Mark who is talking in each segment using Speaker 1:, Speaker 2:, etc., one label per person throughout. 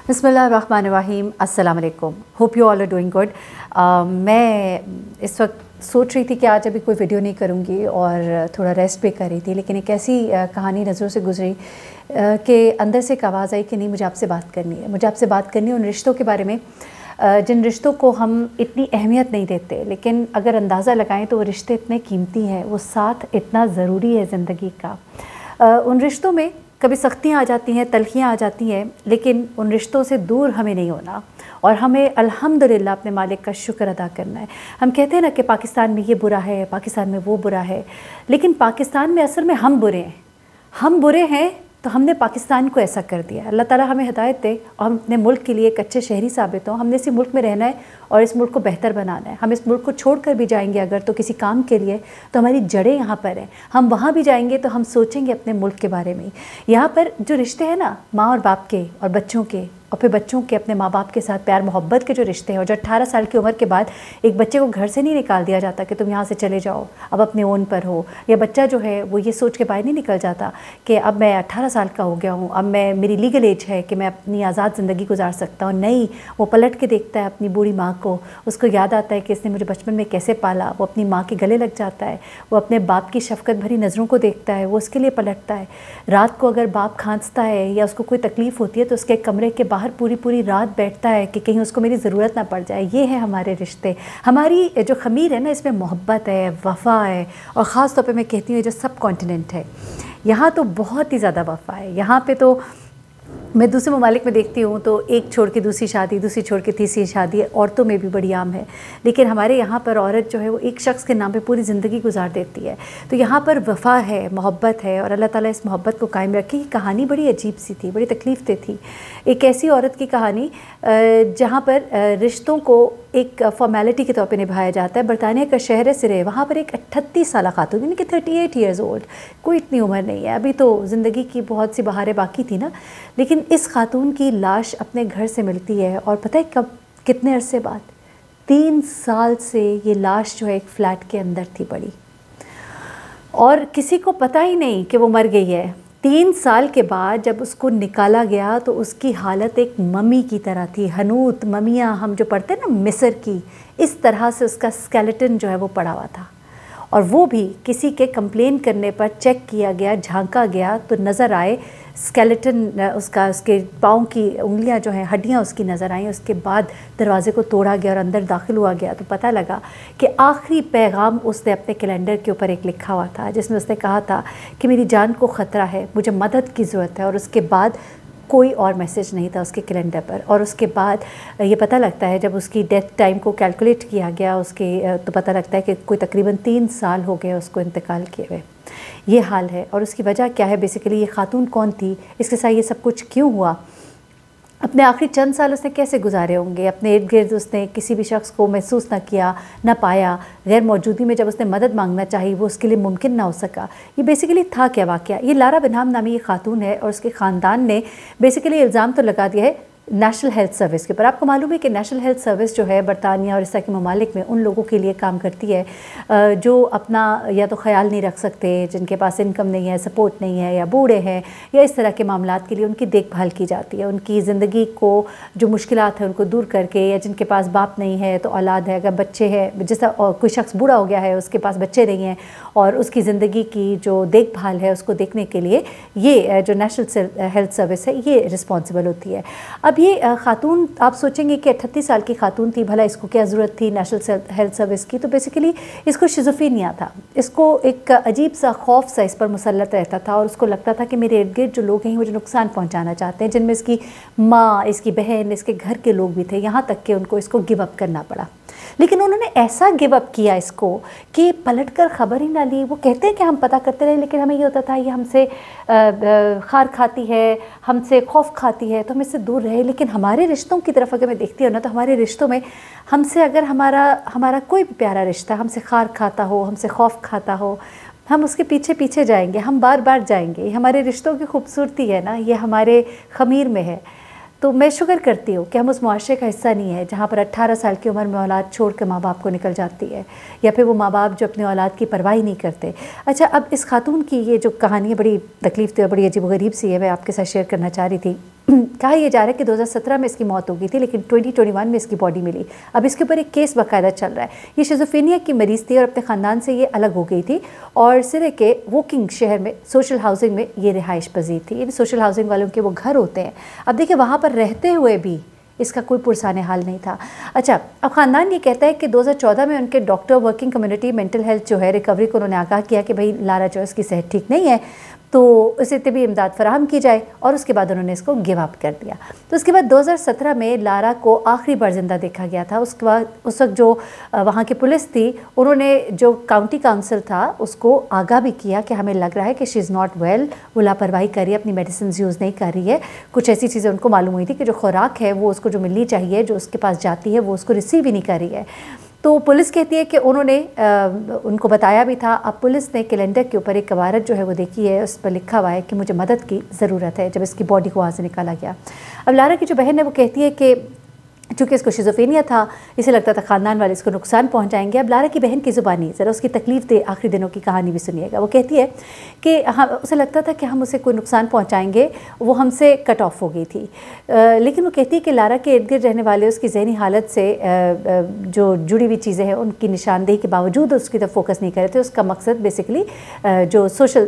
Speaker 1: बिस्मिल्लाहिर्रहमानिर्रहीम, अस्सलाम वालेकुम। Hope you all are doing good. मैं इस वक्त सोच रही थी कि आज अभी कोई वीडियो नहीं करूँगी और थोड़ा रेस्ट भी कर रही थी, लेकिन एक ऐसी कहानी नज़रों से गुजरी कि अंदर से एक आवाज़ आई कि नहीं, मुझे आपसे बात करनी है। मुझे आपसे बात करनी है उन रिश्तों के बारे में जिन रिश्तों को हम इतनी अहमियत नहीं देते, लेकिन अगर अंदाज़ा लगाएं तो वो रिश्ते इतने कीमती हैं, वो साथ इतना ज़रूरी है ज़िंदगी का। उन रिश्तों में कभी सख्तियाँ आ जाती हैं, तलखियाँ आ जाती हैं, लेकिन उन रिश्तों से दूर हमें नहीं होना और हमें अल्हम्दुलिल्लाह अपने मालिक का शुक्र अदा करना है। हम कहते हैं ना कि पाकिस्तान में ये बुरा है, पाकिस्तान में वो बुरा है, लेकिन पाकिस्तान में असल में हम बुरे हैं। हम बुरे हैं तो हमने पाकिस्तान को ऐसा कर दिया। अल्लाह ताला हमें हिदायत दे और हम अपने मुल्क के लिए एक अच्छे शहरी साबित हों। हमने इसी मुल्क में रहना है और इस मुल्क को बेहतर बनाना है। हम इस मुल्क को छोड़ कर भी जाएंगे अगर तो किसी काम के लिए, तो हमारी जड़ें यहाँ पर हैं। हम वहाँ भी जाएंगे तो हम सोचेंगे अपने मुल्क के बारे में। यहाँ पर जो रिश्ते हैं ना, माँ और बाप के और बच्चों के, और फिर बच्चों के अपने माँ बाप के साथ प्यार मोहब्बत के जो रिश्ते हैं, और जो 18 साल की उम्र के बाद एक बच्चे को घर से नहीं निकाल दिया जाता कि तुम यहाँ से चले जाओ, अब अपने ओन पर हो, या बच्चा जो है वो ये सोच के बाहर नहीं निकल जाता कि अब मैं 18 साल का हो गया हूँ, अब मैं मेरी लीगल एज है कि मैं अपनी आज़ाद ज़िंदगी गुजार सकता हूँ। नहीं, वो पलट के देखता है अपनी बूढ़ी माँ को, उसको याद आता है कि इसने मुझे बचपन में कैसे पाला। वो अपनी माँ के गले लग जाता है, वो अपने बाप की शफ़क़त भरी नज़रों को देखता है, वो उसके लिए पलटता है। रात को अगर बाप खांसता है या उसको कोई तकलीफ़ होती है तो उसके कमरे के बाहर पूरी पूरी रात बैठता है कि कहीं उसको मेरी ज़रूरत ना पड़ जाए। ये है हमारे रिश्ते। हमारी जो ख़मीर है ना, इसमें मोहब्बत है, वफ़ा है, और ख़ास तौर पे मैं कहती हूँ जो सब कॉन्टिनेंट है, यहाँ तो बहुत ही ज़्यादा वफ़ा है। यहाँ पे तो मैं दूसरे ममालिक में देखती हूँ तो एक छोड़ के दूसरी शादी, दूसरी छोड़ के तीसरी शादी औरतों में भी बड़ी आम है, लेकिन हमारे यहाँ पर औरत जो है वो एक शख्स के नाम पे पूरी ज़िंदगी गुजार देती है। तो यहाँ पर वफ़ा है, मोहब्बत है, और अल्लाह ताला इस मोहब्बत को कायम रखे। ये कहानी बड़ी अजीब सी थी, बड़ी तकलीफ़ दे थी। एक ऐसी औरत की कहानी जहाँ पर रिश्तों को एक फ़ॉर्मेलिटी के तौर पे निभाया जाता है। बरतानिया का शहर है सिरे, वहाँ पर एक 38 साल खातून, यानी कि 38 ईयर्स ओल्ड, कोई इतनी उम्र नहीं है, अभी तो ज़िंदगी की बहुत सी बहारें बाकी थी ना, लेकिन इस खातून की लाश अपने घर से मिलती है। और पता है कब, कितने अरसे बाद? 3 साल से ये लाश जो है एक फ़्लैट के अंदर थी पड़ी, और किसी को पता ही नहीं कि वो मर गई है। 3 साल के बाद जब उसको निकाला गया तो उसकी हालत एक मम्मी की तरह थी। हनूत ममियाँ हम जो पढ़ते हैं ना, मिस्र की, इस तरह से उसका स्केलेटन जो है वो पड़ा हुआ था। और वो भी किसी के कंप्लेन करने पर चेक किया गया, झांका गया तो नज़र आए स्केलेटन उसका, उसके पाँव की उंगलियां जो हैं, हड्डियां उसकी नज़र आईं। उसके बाद दरवाज़े को तोड़ा गया और अंदर दाखिल हुआ गया तो पता लगा कि आखिरी पैगाम उसने अपने कैलेंडर के ऊपर एक लिखा हुआ था, जिसमें उसने कहा था कि मेरी जान को ख़तरा है, मुझे मदद की ज़रूरत है। और उसके बाद कोई और मैसेज नहीं था उसके कैलेंडर पर। और उसके बाद ये पता लगता है जब उसकी डेथ टाइम को कैलकुलेट किया गया उसके, तो पता लगता है कि कोई तकरीबन 3 साल हो गए उसको इंतकाल किए हुए। ये हाल है। और उसकी वजह क्या है? बेसिकली ये खातून कौन थी, इसके साथ ये सब कुछ क्यों हुआ, अपने आखिरी चंद साल उसने कैसे गुजारे होंगे, अपने इर्द गिर्द उसने किसी भी शख्स को महसूस ना किया, ना पाया, गैर मौजूदगी में जब उसने मदद मांगना चाहिए वो उसके लिए मुमकिन ना हो सका। ये बेसिकली था क्या वाक़या? ये लारा बिनहाम नामी ये खातून है और उसके ख़ानदान ने बेसिकली इल्ज़ाम तो लगा दिया है नेशनल हेल्थ सर्विस के ऊपर। आपको मालूम है कि नेशनल हेल्थ सर्विस जो है बरतानिया और इस तरह के ममालिक में उन लोगों के लिए काम करती है जो अपना या तो ख्याल नहीं रख सकते, जिनके पास इनकम नहीं है, सपोर्ट नहीं है, या बूढ़े हैं, या इस तरह के मामलात के लिए उनकी देखभाल की जाती है। उनकी ज़िंदगी को जो मुश्किलात हैं उनको दूर करके, या जिनके पास बाप नहीं है तो औलाद है, अगर बच्चे हैं, जिस कोई शख्स बूढ़ा हो गया है उसके पास बच्चे नहीं हैं और उसकी ज़िंदगी की जो देखभाल है उसको देखने के लिए ये जो नेशनल हेल्थ सर्विस है ये रिस्पॉन्सिबल होती है। अब ये खातून, आप सोचेंगे कि 38 साल की खातून थी, भला इसको क्या ज़रूरत थी नेशनल हेल्थ सर्विस की? तो बेसिकली इसको शिज़ोफ्रेनिया था। इसको एक अजीब सा खौफ सा इस पर मुसल्लत रहता था और उसको लगता था कि मेरे इर्द गिर्द जो लोग हैं मुझे नुकसान पहुंचाना चाहते हैं, जिनमें इसकी माँ, इसकी बहन, इसके घर के लोग भी थे, यहाँ तक कि उनको इसको गिव अप करना पड़ा। लेकिन उन्होंने ऐसा गिव अप किया इसको कि पलटकर ख़बर ही ना ली। वो कहते हैं कि हम पता करते रहे, लेकिन हमें ये होता था ये हमसे खार खाती है, हमसे खौफ खाती है, तो हम इससे दूर रहे। लेकिन हमारे रिश्तों की तरफ अगर मैं देखती हूँ ना, तो हमारे रिश्तों में हमसे अगर हमारा कोई भी प्यारा रिश्ता हमसे खार खाता हो, हमसे खौफ खाता हो, हम उसके पीछे पीछे जाएंगे, हम बार बार जाएंगे। हमारे रिश्तों की खूबसूरती है ना, ये हमारे ख़मीर में है। तो मैं शुक्र करती हूँ कि हम उस मुआशरे का हिस्सा नहीं है जहाँ पर 18 साल की उम्र में औलाद छोड़ के माँ बाप को निकल जाती है, या फिर वो माँ बाप जो अपनी औलाद की परवाह नहीं करते। अच्छा, अब इस खातून की ये जो कहानी है बड़ी तकलीफ़ थी और बड़ी अजीब गरीब सी है, मैं आपके साथ शेयर करना चाह रही थी। کہا یہ جا رہا ہے کہ 2017 میں اس کی موت ہو گئی تھی لیکن 2021 میں اس کی باڈی ملی. اب اس کے اوپر ایک کیس باقاعدہ چل رہا ہے. یہ شیزوفرینیا کی مریض تھی اور اپنے خاندان سے یہ الگ ہو گئی تھی اور سرے کے ووکنگ شہر میں سوشل ہاؤسنگ میں یہ رہائش پذیر تھی. یعنی سوشل ہاؤسنگ والوں کے وہ گھر ہوتے ہیں. اب دیکھیں وہاں پر رہتے ہوئے بھی اس کا کوئی پرسان حال نہیں تھا. اچھا اب خاندان یہ کہتا ہے کہ 2014 میں ان کے doctor working community mental health جو ہے ریکوری کو انہوں نے آگاہ کیا کہ بھائی لارا جو ہے اس کی صحت ٹھیک نہیں ہے تو اسے طبی امداد فراہم کی جائے اور اس کے بعد انہوں نے اس کو گیو اپ کر دیا. تو اس کے بعد 2017 میں لارا کو آخری بار زندہ دیکھا گیا تھا. اس کے بعد اس وقت جو وہاں کی پولیس تھی انہوں نے جو کاؤنٹی کاؤنسل تھا اس کو آگاہ بھی کیا کہ ہمیں لگ رہا ہے کہ شی از ناٹ ویل, وہ لاپرواہی کر رہی ہے, اپنی میڈیسنز یوز نہیں کر رہی ہے. کچھ ایسی چیزیں ان کو معلوم ہوئی تھی کہ جو خوراک ہے وہ اس کو جو ملنی چاہیے جو اس کے پاس جاتی ہے وہ اس کو ریسیو ہی نہیں کر رہی ہے. تو پولیس کہتی ہے کہ انہوں نے ان کو بتایا بھی تھا. اب پولیس نے کیلنڈر کے اوپر ایک عبارت جو ہے وہ دیکھی ہے, اس پر لکھا ہوا ہے کہ مجھے مدد کی ضرورت ہے, جب اس کی باڈی کو وہاں سے نکالا گیا. اب لارا کی جو بہن ہے وہ کہتی ہے کہ چونکہ اس کو شیزوفرینیا تھا اسے لگتا تھا خاندان والے اس کو نقصان پہنچائیں گے. اب لارا کی بہن کی زبانی ذرا اس کی تکلیف دے آخری دنوں کی کہانی بھی سنیے گا. وہ کہتی ہے کہ اسے لگتا تھا کہ ہم اسے کوئی نقصان پہنچائیں گے, وہ ہم سے کٹ آف ہو گئی تھی. لیکن وہ کہتی ہے کہ لارا کے ارد گرد رہنے والے اس کی ذہنی حالت سے جو جڑی ہوئی چیزیں ہیں ان کی نشاندہی کے باوجود اس کی طرف فوکس نہیں کر رہے تھے. اس کا مقصد بیسیکلی جو سوشل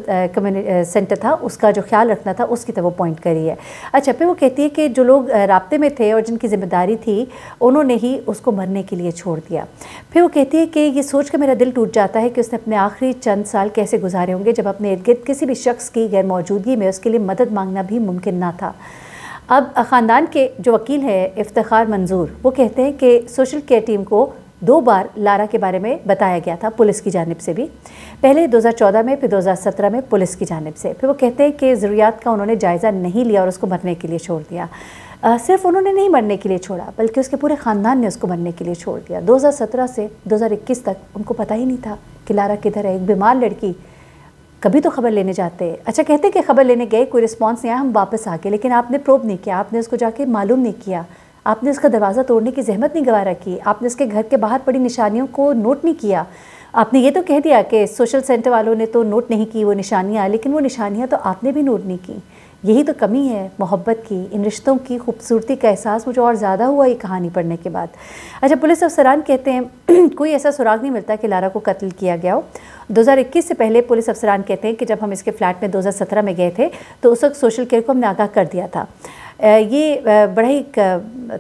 Speaker 1: سینٹر تھا اس کا جو خیال رکھنا تھا اس کی طرف وہ پوائنٹ کری ہے. اچھا پھر وہ کہتی ہے کہ جو لوگ رابطے میں تھے اور جن کی ذمہ داری تھی انہوں نے ہی اس کو مرنے کے لیے چھوڑ دیا. پھر وہ کہتی ہے کہ یہ سوچ کر میرا دل ٹوٹ جاتا ہے کہ اس نے اپنے آخری چند سال کیسے گزارے ہوں گے جب اپنے ارد گرد کسی بھی شخص کی غیر موجودگی میں اس کے لیے مدد مانگنا بھی ممکن نہ تھا. اب خاندان کے جو وکیل ہیں افتخار منظور وہ کہتے ہیں کہ سوشل کیئر ٹیم کو 2 بار لارا کے بارے میں بتایا گیا تھا پولیس کی جانب سے بھی, پہلے 2014 میں پھر 2017 میں پولیس کی جانب سے. پھر وہ کہتے ہیں کہ ضروریات کا انہوں نے جائزہ نہیں لیا اور اس کو مرنے کے لیے چھوڑ دیا. صرف انہوں نے نہیں مرنے کے لیے چھوڑا بلکہ اس کے پورے خاندان نے اس کو مرنے کے لیے چھوڑ دیا. 2017 سے 2021 تک ان کو پتہ ہی نہیں تھا کہ لارا کدھر ہے. ایک بیمار لڑکی, کبھی تو خبر لینے جاتے, اچھا کہتے کہ خبر لینے گئے کوئی رسپانس نہیں آیا ہم واپس آ گئے, لیکن آپ نے پروب نہیں کیا, آپ نے اس کو جا کے معلوم نہیں کیا, آپ نے اس کا دروازہ توڑنے کی زحمت نہیں گوارا کی, آپ نے اس کے گھر کے باہر پڑی نشانیوں کو نوٹ نہیں کیا. آپ نے یہ تو کہہ دیا کہ سوشل سینٹر والوں نے تو نوٹ نہیں کی وہ نشانیاں, لیکن وہ نشانیاں تو آپ نے بھی نوٹ نہیں کی. یہی تو کمی ہے محبت کی, ان رشتوں کی خوبصورتی کا احساس مجھے اور زیادہ ہوا یہ کہانی پڑھنے کے بعد. اچھا پولیس افسران کہتے ہیں کوئی ایسا سراغ نہیں ملتا کہ لارا کو قتل کیا گیا ہو. 2021 سے پہلے پولیس افسران کہتے ہیں کہ جب ہم اس کے فلیٹ میں 2017 میں گئے تھے تو اس وقت سوشل کیئر کو ہم نے آگاہ کر دیا تھا. یہ بڑا ہی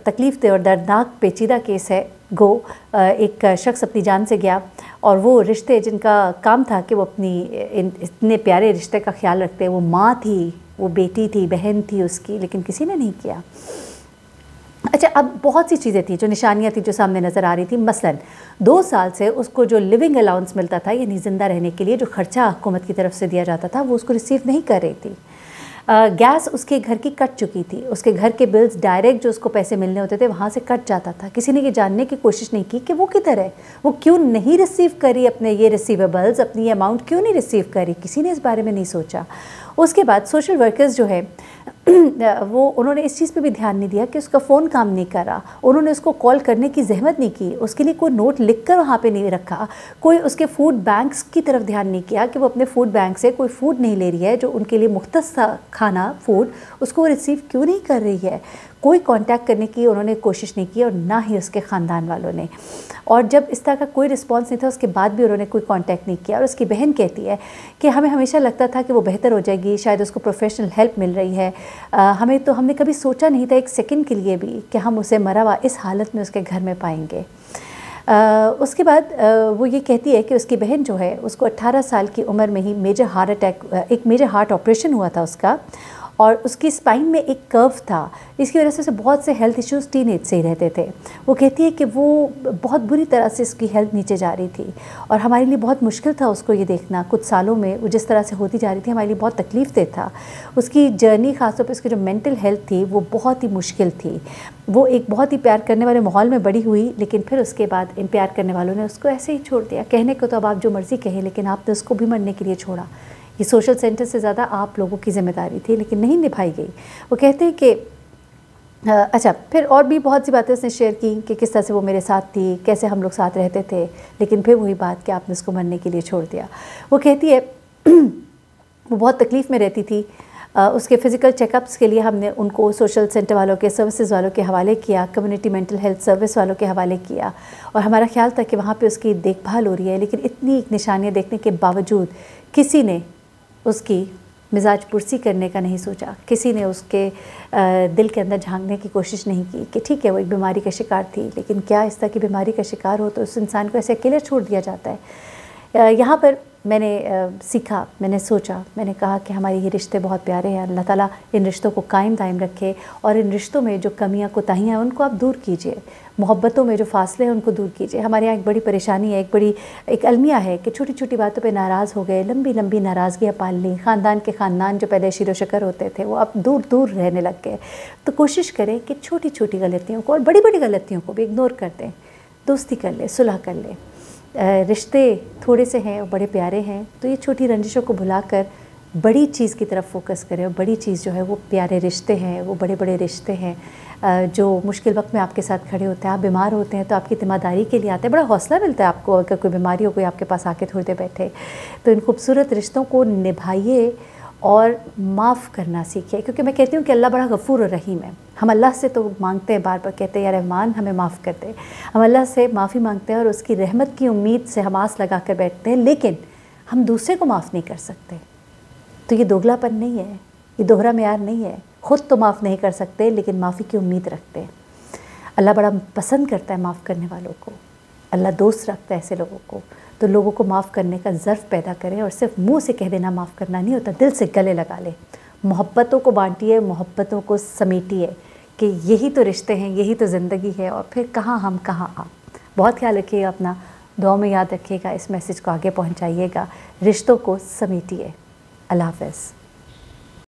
Speaker 1: تکلیف دہ اور دردناک پیچیدہ کیس ہے. گو ایک شخص اپنی جان سے گیا اور وہ رشتے جن کا کام تھا کہ وہ اپنی اتنے پیارے رشتے کا خیال رکھتے, وہ ماں تھی, وہ بیٹی تھی, بہن تھی اس کی, لیکن کسی نے نہیں کیا. اچھا اب بہت سی چیزیں تھیں جو نشانیاں تھیں جو سامنے نظر آ رہی تھی. مثلا 2 سال سے اس کو جو لیونگ الاؤنس ملتا تھا یعنی زندہ رہنے کے لیے جو خرچہ حکومت کی طرف سے دیا جاتا تھا وہ اس کو ریسیو نہیں کر رہی تھی. گیس اس کے گھر کی کٹ چکی تھی, اس کے گھر کے بلز ڈائریکٹ جو اس کو پیسے ملنے ہوتے تھے وہاں سے کٹ جاتا تھا. کسی نے یہ جاننے کی کوشش نہیں کی کہ وہ کدھر ہے, وہ کیوں نہیں ریسیو کری اپنے یہ ریسیویبلز, اپنی یہ اماؤنٹ کیوں نہیں ریسیو کری, کسی نے اس بارے میں نہیں سوچا. اس کے بعد سوشل ورکرز جو ہے وہ انہوں نے اس چیز پہ بھی دھیان نہیں دیا کہ اس کا فون کام نہیں کر رہا, انہوں نے اس کو کال کرنے کی زحمت نہیں کی, اس کے لیے کوئی نوٹ لکھ کر وہاں پہ نہیں رکھا, کوئی اس کے فوڈ بینکس کی طرف دھیان نہیں کیا کہ وہ اپنے فوڈ بینک سے کوئی فوڈ نہیں لے رہی ہے جو ان کے لیے مختص تھا کھانا فوڈ, اس کو ریسیو کیوں نہیں کر رہی ہے. کوئی کانٹیکٹ کرنے کی انہوں نے کوشش نہیں کی اور نہ ہی اس کے خاندان والوں نے. اور جب اس طرح کا کوئی رسپانس نہیں تھا اس کے بعد بھی انہوں نے کوئی کانٹیکٹ نہیں کیا. اور اس کی بہن کہتی ہے کہ ہمیں ہمیشہ لگتا تھا کہ وہ بہتر ہو جائے گی, شاید اس کو پروفیشنل ہیلپ مل رہی ہے, ہم نے کبھی سوچا نہیں تھا ایک سیکنڈ کے لیے بھی کہ ہم اسے مرا ہوا اس حالت میں اس کے گھر میں پائیں گے. اس کے بعد وہ یہ کہتی ہے کہ اس کی بہن جو ہے اس کو 18 سال کی عمر میں ہی ایک میجر ہارٹ آپریشن ہوا تھا اس کا, اور اس کی اسپائن میں ایک کرو تھا, اس کی وجہ سے اسے بہت سے ہیلتھ ایشوز ٹین ایج سے ہی رہتے تھے. وہ کہتی ہے کہ وہ بہت بری طرح سے اس کی ہیلتھ نیچے جا رہی تھی اور ہمارے لیے بہت مشکل تھا اس کو یہ دیکھنا. کچھ سالوں میں وہ جس طرح سے ہوتی جا رہی تھی ہمارے لیے بہت تکلیف دہ تھا. اس کی جرنی خاص طور پہ اس کی جو مینٹل ہیلتھ تھی وہ بہت ہی مشکل تھی. وہ ایک بہت ہی پیار کرنے والے ماحول میں بڑی ہوئی, لیکن پھر اس کے بعد ان پیار کرنے والوں نے اس کو ایسے ہی چھوڑ دیا. کہنے کو تو اب آپ جو مرضی کہیں, لیکن آپ نے اس کو بھی مرنے کے لیے چھوڑا. یہ سوشل سینٹر سے زیادہ آپ لوگوں کی ذمہ داری تھی لیکن نہیں نبھائی گئی. وہ کہتے ہیں کہ اچھا پھر اور بھی بہت سی باتیں اس نے شیئر کی کہ کس طرح سے وہ میرے ساتھ تھی, کیسے ہم لوگ ساتھ رہتے تھے, لیکن پھر وہی بات کہ آپ نے اس کو مرنے کے لیے چھوڑ دیا. وہ کہتی ہے وہ بہت تکلیف میں رہتی تھی, उसके फ़िज़िकल चेकअप्स के लिए हमने उनको सोशल सेंटर वालों के, सर्विसेज वालों के हवाले किया, कम्युनिटी मेंटल हेल्थ सर्विस वालों के हवाले किया, और हमारा ख्याल था कि वहाँ पे उसकी देखभाल हो रही है। लेकिन इतनी निशानियाँ देखने के बावजूद किसी ने उसकी मिजाज पुरसी करने का नहीं सोचा, किसी ने उसके दिल के अंदर झांकने की कोशिश नहीं की कि ठीक है वो एक बीमारी का शिकार थी, लेकिन क्या इस तरह की बीमारी का शिकार हो तो उस इंसान को ऐसे अकेले छोड़ दिया जाता है। यहाँ पर मैंने सीखा, मैंने सोचा, मैंने कहा कि हमारे ये रिश्ते बहुत प्यारे हैं, अल्लाह ताला इन रिश्तों को कायम दायम रखे, और इन रिश्तों में जो कमियां कोताहियां हैं उनको आप दूर कीजिए, मोहब्बतों में जो फासले हैं उनको दूर कीजिए। हमारे यहाँ एक बड़ी परेशानी है, एक अलमिया है कि छोटी छोटी बातों पे नाराज़ हो गए, लंबी लंबी नाराज़गियाँ पाल ली, ख़ानदान के ख़ानदान जो पहले शीरो शकर होते थे वो अब दूर दूर रहने लग गए। तो कोशिश करें कि छोटी छोटी गलतियों को और बड़ी बड़ी गलतियों को भी इग्नोर कर दें, दोस्ती कर ले, सुलह कर ले। रिश्ते थोड़े से हैं और बड़े प्यारे हैं, तो ये छोटी रंजिशों को भुलाकर बड़ी चीज़ की तरफ फोकस करें, और बड़ी चीज़ जो है वो प्यारे रिश्ते हैं, वो बड़े बड़े रिश्ते हैं जो मुश्किल वक्त में आपके साथ खड़े होते हैं। आप बीमार होते हैं तो आपकी तीमारदारी के लिए आते हैं, बड़ा हौसला मिलता है आपको अगर कोई बीमारी हो, कोई आपके पास आके थोड़ी देर बैठे। तो इन खूबसूरत रिश्तों को निभाइए और माफ़ करना सीखिए, क्योंकि मैं कहती हूँ कि अल्लाह बड़ा गफ़ूर और रहीम है। हम अल्लाह से तो मांगते हैं, बार बार कहते हैं या रहमान हमें माफ़ कर दे, हम अल्लाह से माफ़ी मांगते हैं और उसकी रहमत की उम्मीद से हम आस लगा कर बैठते हैं, लेकिन हम दूसरे को माफ़ नहीं कर सकते। तो ये दोगलापन नहीं है, ये दोहरा मेयार नहीं है। ख़ुद तो माफ़ नहीं कर सकते लेकिन माफ़ी की उम्मीद रखते हैं। अल्लाह बड़ा पसंद करता है माफ़ करने वालों को, अल्लाह दोस्त रखता है ऐसे लोगों को। तो लोगों को माफ़ करने का ज़र्फ़ पैदा करें, और सिर्फ मुंह से कह देना माफ़ करना नहीं होता, दिल से गले लगा ले, मोहब्बतों को बांटिए, मोहब्बतों को समेटिए कि यही तो रिश्ते हैं, यही तो ज़िंदगी है, और फिर कहाँ हम कहाँ आप। बहुत ख्याल रखिएगा अपना, दुआ में याद रखिएगा, इस मैसेज को आगे पहुँचाइएगा, रिश्तों को समेटिए। अल्लाह हाफ़िज़।